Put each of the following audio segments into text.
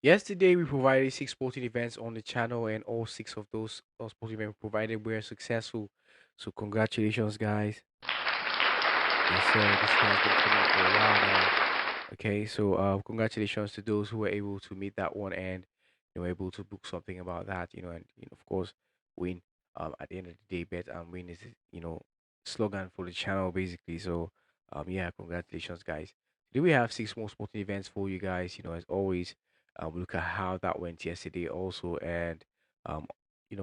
Yesterday, we provided six sporting events on the channel, and all six of those sporting events provided were successful. So, congratulations, guys. Yes, sir. This has been coming for a while now. Okay, so congratulations to those who were able to meet that one and were able to book something about that, and of course win. At the end of the day, bet and win is slogan for the channel basically. So yeah, congratulations, guys. Do we have six more sporting events for you guys? As always, we look at how that went yesterday also, and um,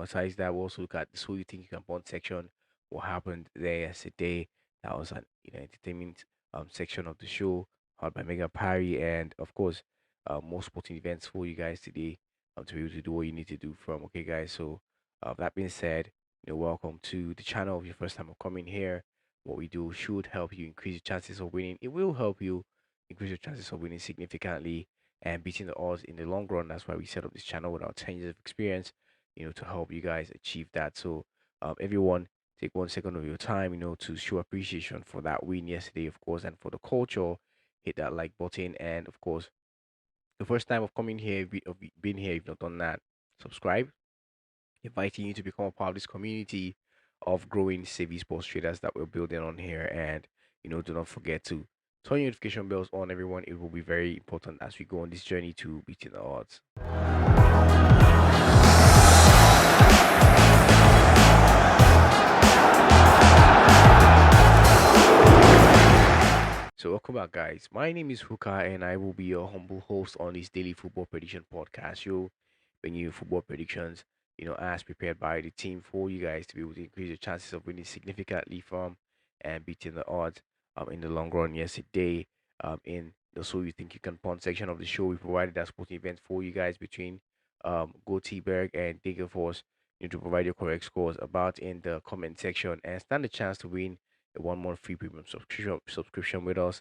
aside that, we also look at this who you think you can bond section. What happened there yesterday? That was an entertainment section of the show held by Mega Parry, and of course, more sporting events for you guys today to be able to do what you need to do from. Okay, guys. So, that being said, welcome to the channel. If your first time of coming here, what we do should help you increase your chances of winning. It will help you increase your chances of winning significantly and beating the odds in the long run. That's why we set up this channel with our 10 years of experience, to help you guys achieve that. So, everyone, take 1 second of your time, to show appreciation for that win yesterday, of course, and for the culture. Hit that like button, and of course, the first time of coming here, of being here, if you've not done that, subscribe. Inviting you to become a part of this community of growing savvy sports traders that we're building on here, and do not forget to turn your notification bells on, everyone. It will be very important as we go on this journey to beating the odds. So, welcome back, guys. My name is Huka, and I will be your humble host on this daily football prediction podcast show. Bringing you football predictions, as prepared by the team for you guys to be able to increase your chances of winning significantly from and beating the odds in the long run. Yesterday, in the So You Think You Can Punt section of the show, we provided that sporting event for you guys between Goteberg and Diggerforce. You need to provide your correct scores about in the comment section and stand a chance to win a 1 month free premium subscription with us,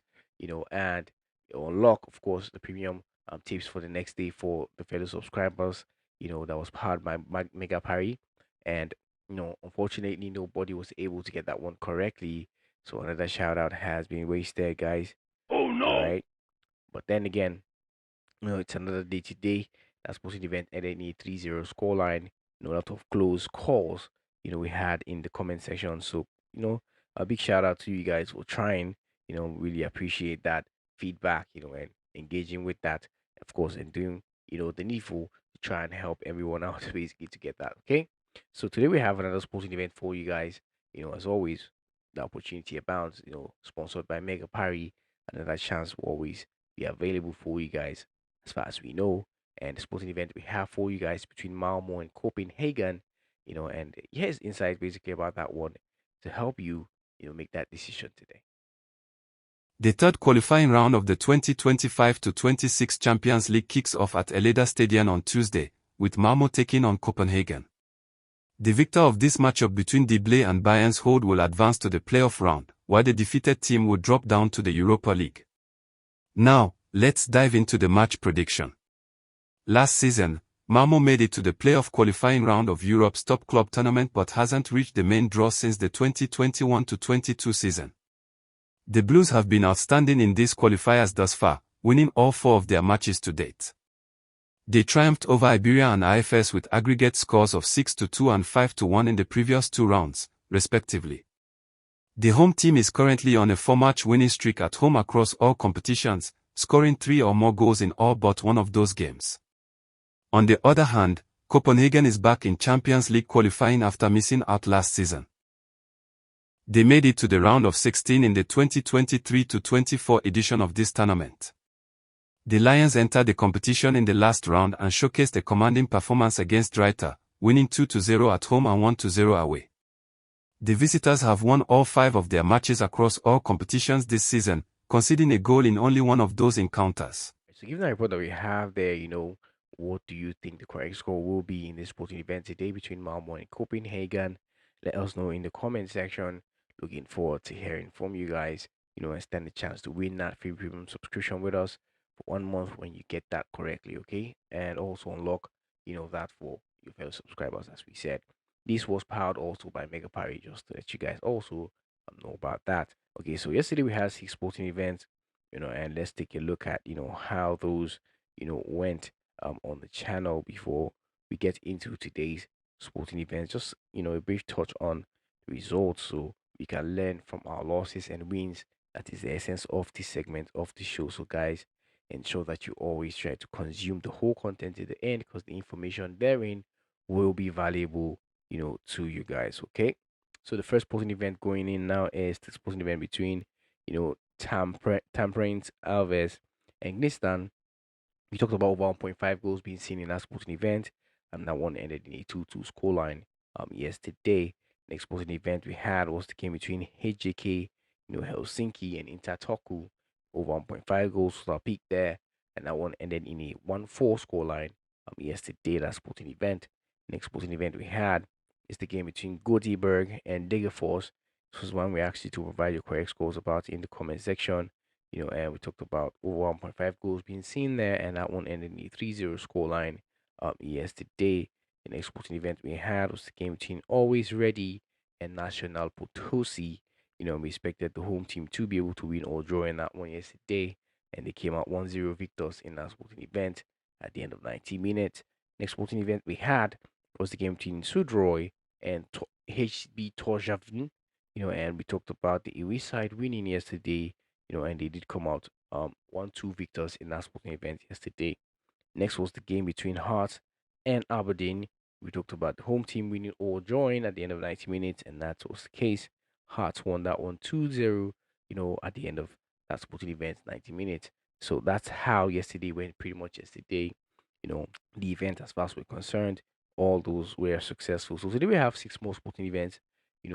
and unlock, of course, the premium tips for the next day for the fellow subscribers. That was powered by Mega Parry, and unfortunately, nobody was able to get that one correctly. So another shout out has been wasted, guys. Oh All no! right, but then again, it's another day today. That sporting event ended in a 3-0 scoreline. A lot of close calls, we had in the comment section. So, a big shout out to you guys for trying, really appreciate that feedback, and engaging with that, of course, and doing, the needful to try and help everyone out basically to get that. Okay. So today we have another sporting event for you guys. As always, the opportunity abounds, sponsored by Mega Party. Another chance will always be available for you guys as far as we know. And the sporting event we have for you guys between Malmo and Copenhagen, and here's insights basically about that one to help you, make that decision today. The third qualifying round of the 2025-26 Champions League kicks off at Eleda Stadium on Tuesday, with Malmo taking on Copenhagen. The victor of this matchup between Dible and Bayern's Hold will advance to the playoff round, while the defeated team will drop down to the Europa League. Now, let's dive into the match prediction. Last season, Malmo made it to the playoff qualifying round of Europe's top club tournament but hasn't reached the main draw since the 2021-22 season. The Blues have been outstanding in these qualifiers thus far, winning all 4 of their matches to date. They triumphed over Iberia and IFS with aggregate scores of 6-2 and 5-1 in the previous 2 rounds, respectively. The home team is currently on a 4-match winning streak at home across all competitions, scoring 3 or more goals in all but one of those games. On the other hand, Copenhagen is back in Champions League qualifying after missing out last season. They made it to the round of 16 in the 2023-24 edition of this tournament. The Lions entered the competition in the last round and showcased a commanding performance against Drita, winning 2-0 at home and 1-0 away. The visitors have won all 5 of their matches across all competitions this season, conceding a goal in only one of those encounters. So, given the report that we have there, what do you think the correct score will be in this sporting event today between Malmo and Copenhagen? Let us know in the comment section. Looking forward to hearing from you guys, and stand the chance to win that free premium subscription with us for 1 month when you get that correctly, okay? And also unlock, that for your fellow subscribers, as we said. This was powered also by Mega Party, just to let you guys also know about that. Okay, so yesterday we had 6 sporting events, and let's take a look at, how those, went on the channel before we get into today's sporting events. Just a brief touch on the results so we can learn from our losses and wins. That is the essence of this segment of the show. So guys, ensure that you always try to consume the whole content to the end because the information therein will be valuable, to you guys. Okay. So the first sporting event going in now is the sporting event between, Temperance Alves and Gnistan. We talked about over 1.5 goals being seen in that sporting event, and that one ended in a 2-2 scoreline. Yesterday, next sporting event we had was the game between HJK, Helsinki, and Intertoku. Over 1.5 goals was our peak there, and that one ended in a 1-4 scoreline. Yesterday, that sporting event. Next sporting event we had is the game between Gothenburg and Degerfors. This was one we asked you to provide your correct scores about in the comment section. And we talked about over 1.5 goals being seen there, and that one ended in a 3-0 scoreline yesterday. The next sporting event we had was the game between Always Ready and National Potosi. We expected the home team to be able to win or draw in that one yesterday, and they came out 1-0 victors in that sporting event at the end of 90 minutes. Next sporting event we had was the game between Sudroy and HB Torjavn. And we talked about the away side winning yesterday, and they did come out 1-2 victors in that sporting event yesterday. Next was the game between Hearts and Aberdeen. We talked about the home team winning or drawing at the end of 90 minutes, and that was the case. Hearts won that one 2-0, at the end of that sporting event, 90 minutes. So that's how yesterday went pretty much yesterday. The event as far as we're concerned, all those were successful. So today we have six more sporting events,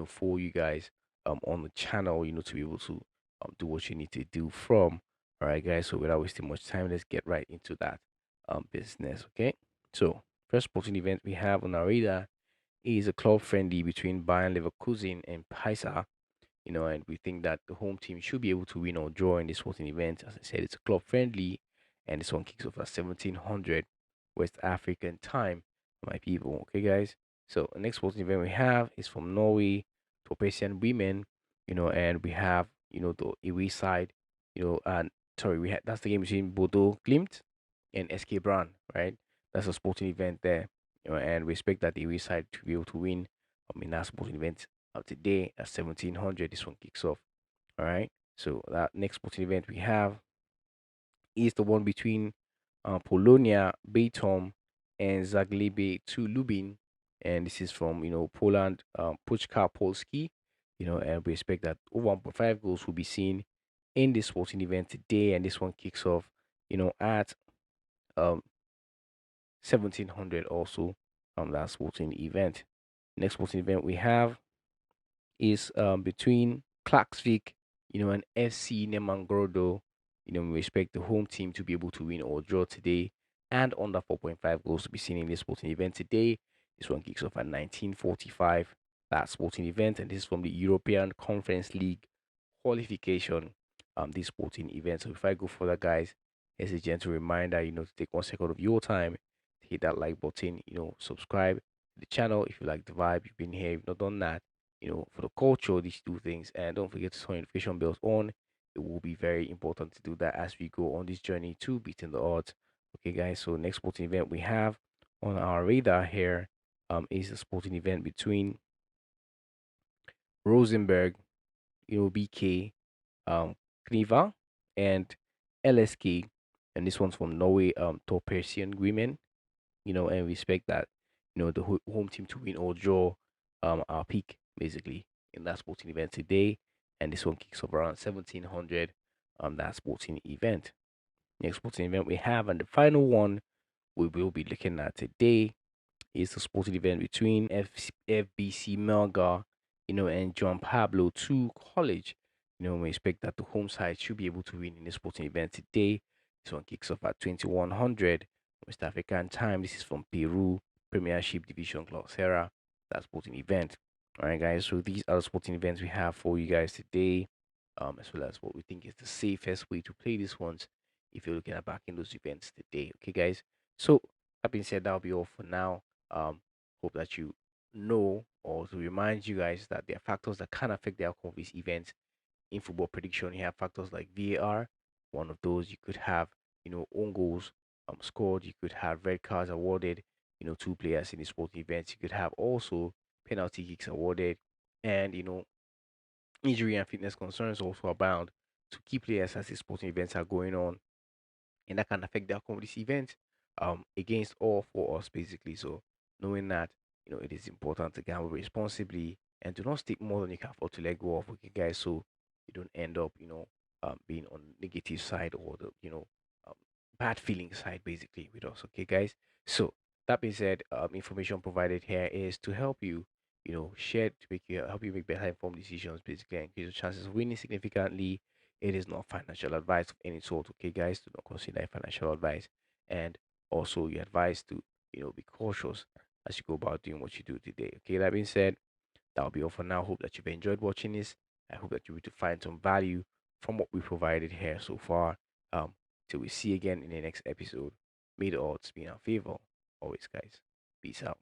for you guys on the channel, to be able to do what you need to do from. All right, guys. So without wasting much time, let's get right into that business. Okay. So first sporting event we have on our radar is a club friendly between Bayern Leverkusen and Paisa. And we think that the home team should be able to win or draw in this sporting event. As I said, it's a club friendly, and this one kicks off at 1700 West African time, my people. Okay, guys. So the next sporting event we have is from Norway, Topesian women. And we have the away side. And sorry, we had that's the game between Bodo Glimt and SK Brand, right? That's a sporting event there. And we expect that the away side to be able to win. In that sporting event today at 1700. This one kicks off. All right. So that next sporting event we have is the one between Polonia, Bytom, and Zaglebe to Lubin. And this is from Poland, Puchka Polski. And we expect that over 1.5 goals will be seen in this sporting event today. And this one kicks off, at um 1700 also that sporting event. Next sporting event we have is between Klaksvik, and FC Nemangrodo. We expect the home team to be able to win or draw today, and under 4.5 goals to be seen in this sporting event today. This one kicks off at 1945. That sporting event, and this is from the European Conference League qualification. This sporting event. So if I go further, guys, as a gentle reminder, to take 1 second of your time, to hit that like button, subscribe to the channel if you like the vibe. You've been here, you've not done that, for the culture, these two things. And don't forget to turn notification bells on. It will be very important to do that as we go on this journey to beating the odds. Okay, guys. So next sporting event we have on our radar here is the sporting event between Rosenberg, BK, Kniva, and LSK. And this one's from Norway, Torpersian women. And we expect that, the home team to win or draw our peak basically in that sporting event today. And this one kicks off around 1700 that sporting event. Next sporting event we have, and the final one we will be looking at today is the sporting event between FBC Melgar, and John Pablo to College. We expect that the home side should be able to win in the sporting event today. This one kicks off at 2100 West African time. This is from Peru Premiership Division Clausera, that sporting event. All right, guys. So these are the sporting events we have for you guys today, as well as what we think is the safest way to play these ones if you're looking at backing those events today. Okay, guys. So that being said, that'll be all for now. um Hope that you know, or to remind you guys, that there are factors that can affect the outcome of these events in football prediction. You have factors like VAR. One of those, you could have own goals, scored. You could have red cards awarded, two players in the sporting events. You could have also penalty kicks awarded, and injury and fitness concerns also abound to key players as the sporting events are going on, and that can affect the outcome of this event against all for us basically. So knowing that it is important to gamble responsibly and do not stick more than you can afford to let go of, okay guys, so you don't end up being on negative side or the um, bad feeling side basically with us, okay guys. So that being said, information provided here is to help you share to make you help you make better informed decisions basically and increase your chances of winning significantly. It is not financial advice of any sort, okay, guys? Do not consider it financial advice. And also, you're advised to, be cautious as you go about doing what you do today. Okay, that being said, that'll be all for now. Hope that you've enjoyed watching this. I hope that you will find some value from what we provided here so far. Till we see again in the next episode. May the odds be in our favor. Always, guys. Peace out.